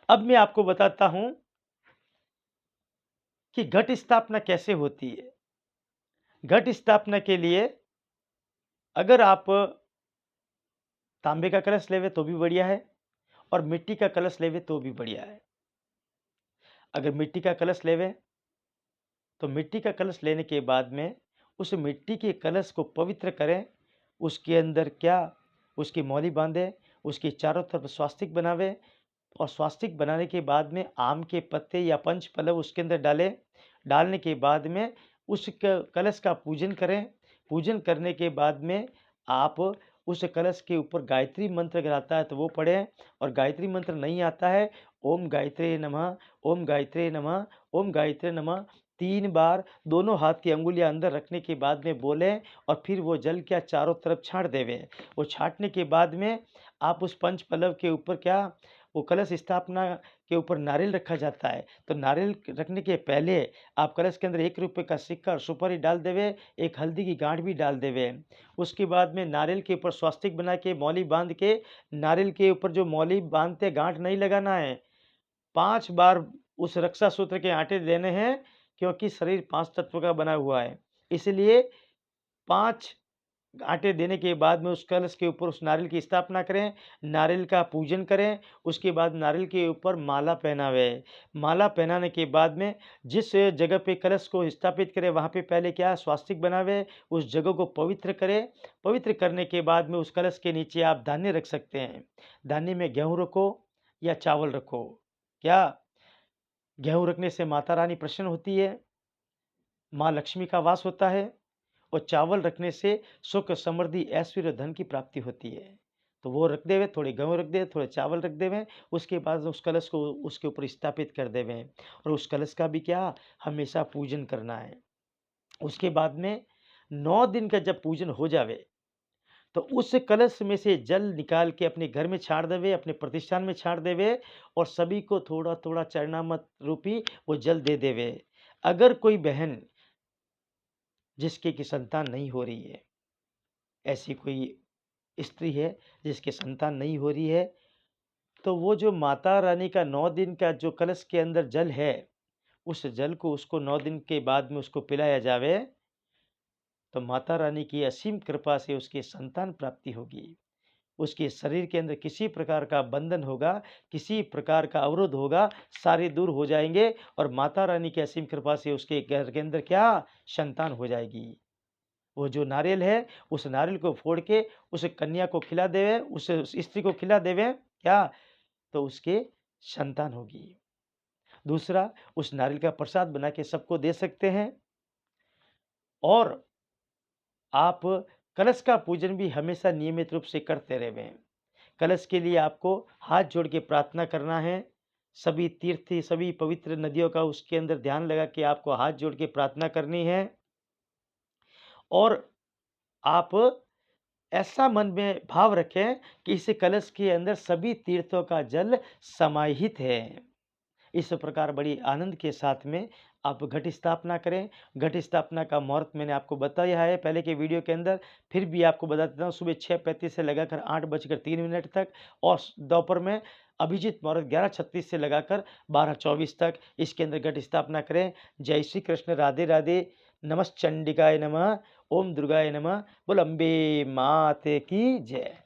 अब मैं आपको बताता हूँ कि घट स्थापना कैसे होती है। घट स्थापना के लिए अगर आप तांबे का कलश लेवे तो भी बढ़िया है और मिट्टी का कलश लेवे तो भी बढ़िया है। अगर मिट्टी का कलश लेवे तो मिट्टी का कलश लेने के बाद में उस मिट्टी के कलश को पवित्र करें, उसके अंदर क्या उसकी मौली बांधे, उसकी चारों तरफ स्वास्तिक बनावे और स्वास्तिक बनाने के बाद में आम के पत्ते या पंच पल्लव उसके अंदर डालें। डालने के बाद में उस कलश का पूजन करें। पूजन करने के बाद में आप उस कलश के ऊपर गायत्री मंत्र अगर आता है तो वो पढ़ें और गायत्री मंत्र नहीं आता है, ओम गायत्रे नमः, ओम गायत्रे नमः, ओम गायत्रे नमः 3 बार दोनों हाथ की अंगुलियां अंदर रखने के बाद में बोलें और फिर वो जल क्या चारों तरफ छांट देवें। वो छांटने के बाद में आप उस पंच पल्लव के ऊपर क्या वो कलश स्थापना के ऊपर नारियल रखा जाता है, तो नारियल रखने के पहले आप कलश के अंदर ₹1 का सिक्का और सुपारी डाल देवे, एक हल्दी की गांठ भी डाल देवे। उसके बाद में नारियल के ऊपर स्वास्तिक बना के मौली बांध के नारियल के ऊपर जो मौली बांधते गांठ नहीं लगाना है, 5 बार उस रक्षा सूत्र के आटे देने हैं क्योंकि शरीर 5 तत्व का बना हुआ है। इसलिए 5 आटे देने के बाद में उस कलश के ऊपर उस नारियल की स्थापना करें, नारियल का पूजन करें, उसके बाद नारियल के ऊपर माला पहनावे। माला पहनाने के बाद में जिस जगह पे कलश को स्थापित करें वहाँ पे पहले क्या स्वास्तिक बनावे, उस जगह को पवित्र करें। पवित्र करने के बाद में उस कलश के नीचे आप धान्य रख सकते हैं। धान्य में गेहूँ रखो या चावल रखो। क्या गेहूँ रखने से माता रानी प्रसन्न होती है, माँ लक्ष्मी का वास होता है और चावल रखने से सुख, समृद्धि, ऐश्वर्य, धन की प्राप्ति होती है। तो वो रख देवे, थोड़े गेहूँ रख देवे, थोड़े चावल रख देवे, उसके बाद उस कलश को उसके ऊपर स्थापित कर देवे और उस कलश का भी क्या हमेशा पूजन करना है। उसके बाद में 9 दिन का जब पूजन हो जावे, तो उस कलश में से जल निकाल के अपने घर में छाड़ देवे, अपने प्रतिष्ठान में छाड़ देवे और सभी को थोड़ा-थोड़ा चरणामृत रूपी वो जल दे देवे। अगर कोई बहन जिसकी की संतान नहीं हो रही है, ऐसी कोई स्त्री है जिसकी संतान नहीं हो रही है, तो वो जो माता रानी का 9 दिन का जो कलश के अंदर जल है, उस जल को उसको 9 दिन के बाद में उसको पिलाया जावे, तो माता रानी की असीम कृपा से उसकी संतान प्राप्ति होगी। उसके शरीर के अंदर किसी प्रकार का बंधन होगा, किसी प्रकार का अवरोध होगा, सारे दूर हो जाएँगे और माता रानी की असीम कृपा से उसके घर के अंदर क्या संतान हो जाएगी। वो जो नारियल है, उस नारियल को फोड़ के उस कन्या को खिला देवे, उस स्त्री को खिला देवे, क्या? तो उसके संतान होगी। दूसरा, उस नारियल का प्रसाद बना के सबको दे सकते हैं और आप कलश का पूजन भी हमेशा नियमित रूप से करते रहें। कलश के लिए आपको हाथ जोड़ के प्रार्थना करना है। सभी तीर्थ, सभी पवित्र नदियों का उसके अंदर ध्यान लगा के आपको हाथ जोड़ के प्रार्थना करनी है और आप ऐसा मन में भाव रखें कि इस कलश के अंदर सभी तीर्थों का जल समाहित है। इस प्रकार बड़ी आनंद के साथ में आप घट स्थापना करें। घट स्थापना का मुहूर्त मैंने आपको बताया है पहले के वीडियो के अंदर, फिर भी आपको बता देता हूँ सुबह 6:35 से लगाकर 8:03 तक और दोपहर में अभिजीत मुहूर्त 11:36 से लगाकर 12:24 तक इसके अंदर घट स्थापना करें। जय श्री कृष्ण, राधे राधे, नमश्चंडिकाय नमः, ओम दुर्गाय नमः, बोल अम्बे मात की जय।